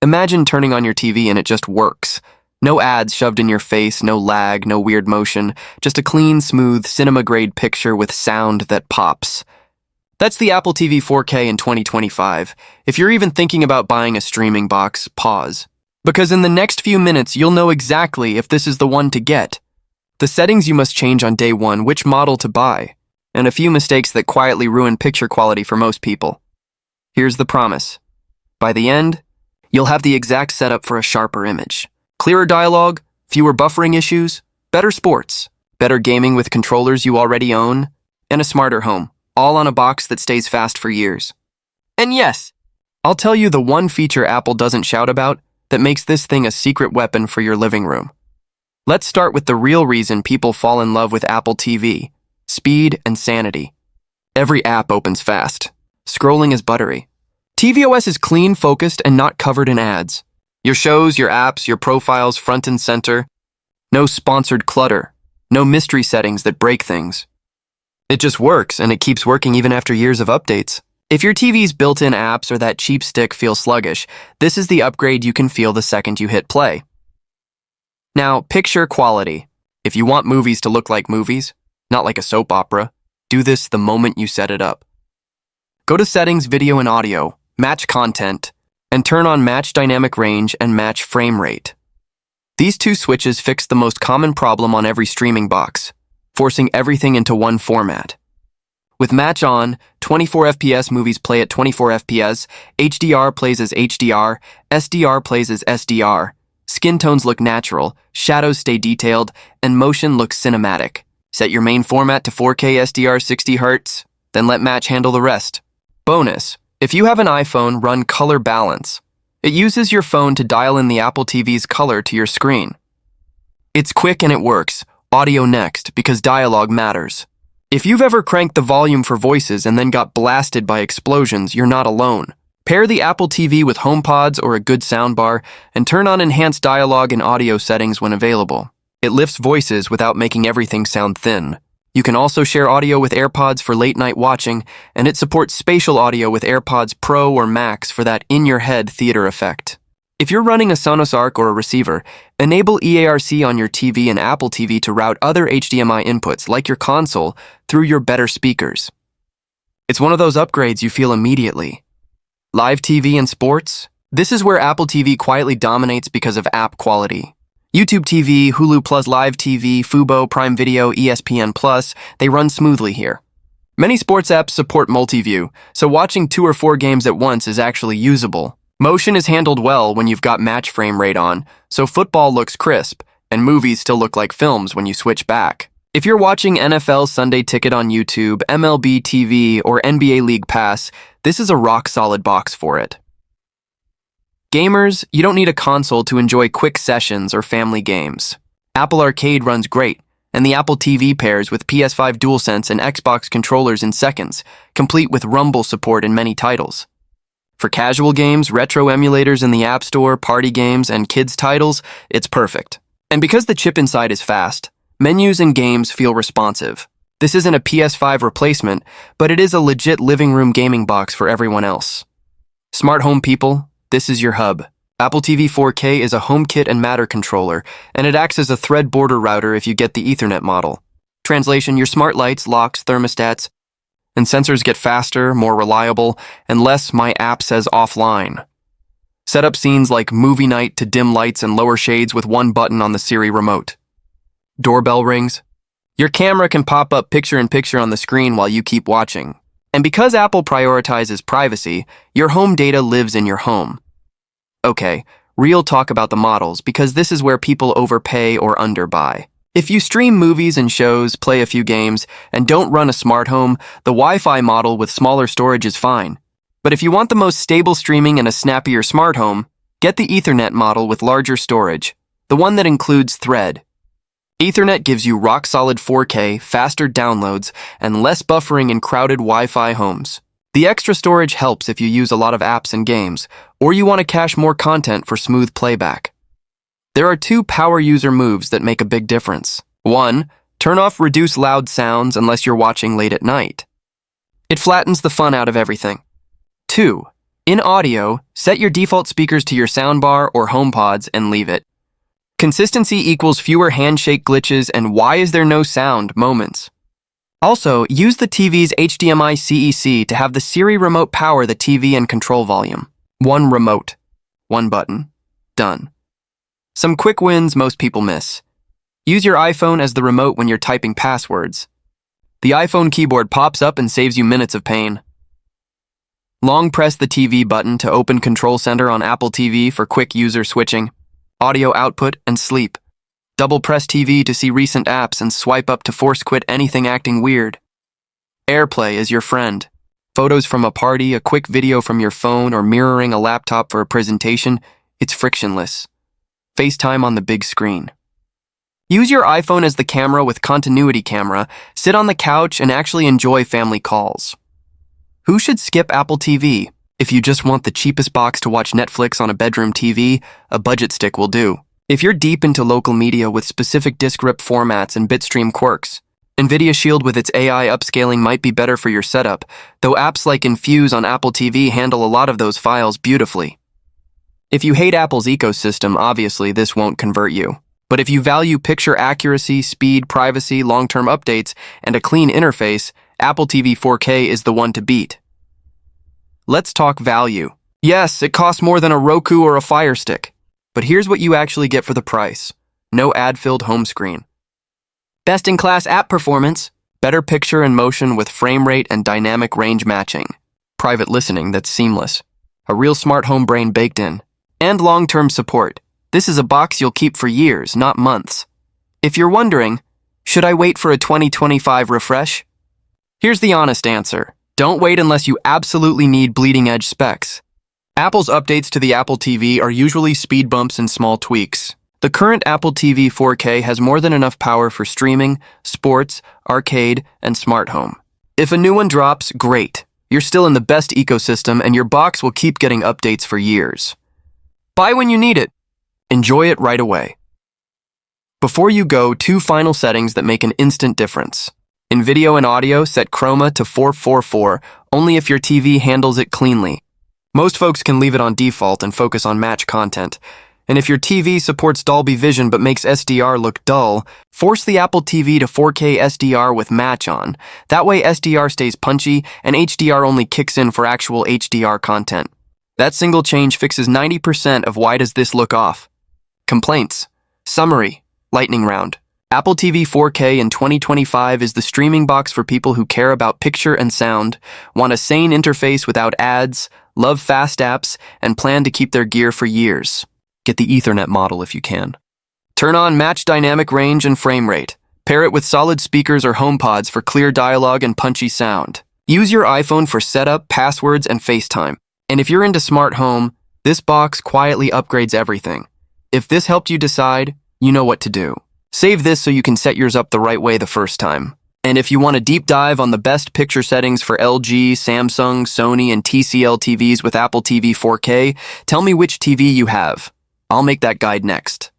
Imagine turning on your TV and it just works. No ads shoved in your face, no lag, no weird motion, just a clean, smooth, cinema-grade picture with sound that pops. That's the Apple TV 4K in 2025. If you're even thinking about buying a streaming box, pause. Because in the next few minutes, you'll know exactly if this is the one to get. The settings you must change on day one, which model to buy, and a few mistakes that quietly ruin picture quality for most people. Here's the promise. By the end, you'll have the exact setup for a sharper image. Clearer dialogue, fewer buffering issues, better sports, better gaming with controllers you already own, and a smarter home, all on a box that stays fast for years. And yes, I'll tell you the one feature Apple doesn't shout about that makes this thing a secret weapon for your living room. Let's start with the real reason people fall in love with Apple TV: speed and sanity. Every app opens fast. Scrolling is buttery. tvOS is clean, focused, and not covered in ads. Your shows, your apps, your profiles front and center. No sponsored clutter. No mystery settings that break things. It just works, and it keeps working even after years of updates. If your TV's built-in apps or that cheap stick feel sluggish, this is the upgrade you can feel the second you hit play. Now, picture quality. If you want movies to look like movies, not like a soap opera, do this the moment you set it up. Go to Settings, Video and Audio, Match Content, and turn on Match Dynamic Range and Match Frame Rate. These two switches fix the most common problem on every streaming box, forcing everything into one format. With Match on, 24 FPS movies play at 24 FPS, HDR plays as HDR, SDR plays as SDR, skin tones look natural, shadows stay detailed, and motion looks cinematic. Set your main format to 4K SDR 60Hz, then let Match handle the rest. Bonus: if you have an iPhone, run Color Balance. It uses your phone to dial in the Apple TV's color to your screen. It's quick and it works. Audio next, because dialogue matters. If you've ever cranked the volume for voices and then got blasted by explosions, you're not alone. Pair the Apple TV with HomePods or a good soundbar and turn on enhanced dialogue and audio settings when available. It lifts voices without making everything sound thin. You can also share audio with AirPods for late-night watching, and it supports spatial audio with AirPods Pro or Max for that in-your-head theater effect. If you're running a Sonos Arc or a receiver, enable EARC on your TV and Apple TV to route other HDMI inputs, like your console, through your better speakers. It's one of those upgrades you feel immediately. Live TV and sports? This is where Apple TV quietly dominates because of app quality. YouTube TV, Hulu Plus Live TV, Fubo, Prime Video, ESPN Plus, they run smoothly here. Many sports apps support multi-view, so watching 2 or 4 games at once is actually usable. Motion is handled well when you've got match frame rate on, so football looks crisp, and movies still look like films when you switch back. If you're watching NFL Sunday Ticket on YouTube, MLB TV, or NBA League Pass, this is a rock-solid box for it. Gamers, you don't need a console to enjoy quick sessions or family games. Apple Arcade runs great, and the Apple TV pairs with PS5 DualSense and Xbox controllers in seconds, complete with Rumble support in many titles. For casual games, retro emulators in the App Store, party games, and kids' titles, it's perfect. And because the chip inside is fast, menus and games feel responsive. This isn't a PS5 replacement, but it is a legit living room gaming box for everyone else. Smart home people, this is your hub. Apple TV 4K is a HomeKit and Matter controller, and it acts as a thread border router if you get the Ethernet model. Translation: your smart lights, locks, thermostats, and sensors get faster, more reliable, and less "my app says offline." Set up scenes like movie night to dim lights and lower shades with one button on the Siri remote. Doorbell rings. Your camera can pop up picture-in-picture on the screen while you keep watching. And because Apple prioritizes privacy, your home data lives in your home. Okay, real talk about the models, because this is where people overpay or underbuy. If you stream movies and shows, play a few games, and don't run a smart home, the Wi-Fi model with smaller storage is fine. But if you want the most stable streaming and a snappier smart home, get the Ethernet model with larger storage, the one that includes Thread. Ethernet gives you rock-solid 4K, faster downloads, and less buffering in crowded Wi-Fi homes. The extra storage helps if you use a lot of apps and games, or you want to cache more content for smooth playback. There are 2 power user moves that make a big difference. 1, turn off reduce loud sounds unless you're watching late at night. It flattens the fun out of everything. 2, In audio, set your default speakers to your soundbar or HomePods and leave it. Consistency equals fewer handshake glitches and why is there no sound moments. Also, use the TV's HDMI CEC to have the Siri remote power the TV and control volume. One remote, one button, done. Some quick wins most people miss. Use your iPhone as the remote when you're typing passwords. The iPhone keyboard pops up and saves you minutes of pain. Long press the TV button to open Control Center on Apple TV for quick user switching, audio output, and sleep. Double press TV to see recent apps and swipe up to force quit anything acting weird. AirPlay is your friend. Photos from a party, a quick video from your phone, or mirroring a laptop for a presentation, it's frictionless. FaceTime on the big screen. Use your iPhone as the camera with continuity camera, sit on the couch, and actually enjoy family calls. Who should skip Apple TV? If you just want the cheapest box to watch Netflix on a bedroom TV, a budget stick will do. If you're deep into local media with specific disk rip formats and bitstream quirks, NVIDIA Shield with its AI upscaling might be better for your setup, though apps like Infuse on Apple TV handle a lot of those files beautifully. If you hate Apple's ecosystem, obviously this won't convert you. But if you value picture accuracy, speed, privacy, long-term updates, and a clean interface, Apple TV 4K is the one to beat. Let's talk value. Yes, it costs more than a Roku or a Fire Stick, but here's what you actually get for the price. No ad-filled home screen. Best-in-class app performance, better picture and motion with frame rate and dynamic range matching, private listening that's seamless, a real smart home brain baked in, and long-term support. This is a box you'll keep for years, not months. If you're wondering, should I wait for a 2025 refresh? Here's the honest answer. Don't wait unless you absolutely need bleeding-edge specs. Apple's updates to the Apple TV are usually speed bumps and small tweaks. The current Apple TV 4K has more than enough power for streaming, sports, arcade, and smart home. If a new one drops, great. You're still in the best ecosystem and your box will keep getting updates for years. Buy when you need it. Enjoy it right away. Before you go, 2 final settings that make an instant difference. In video and audio, set chroma to 444, only if your TV handles it cleanly. Most folks can leave it on default and focus on match content. And if your TV supports Dolby Vision but makes SDR look dull, force the Apple TV to 4K SDR with match on. That way SDR stays punchy and HDR only kicks in for actual HDR content. That single change fixes 90% of why does this look off. Complaints. Summary. Lightning round. Apple TV 4K in 2025 is the streaming box for people who care about picture and sound, want a sane interface without ads, love fast apps, and plan to keep their gear for years. Get the Ethernet model if you can. Turn on match dynamic range and frame rate. Pair it with solid speakers or HomePods for clear dialogue and punchy sound. Use your iPhone for setup, passwords, and FaceTime. And if you're into smart home, this box quietly upgrades everything. If this helped you decide, you know what to do. Save this so you can set yours up the right way the first time. And if you want a deep dive on the best picture settings for LG, Samsung, Sony, and TCL TVs with Apple TV 4K, tell me which TV you have. I'll make that guide next.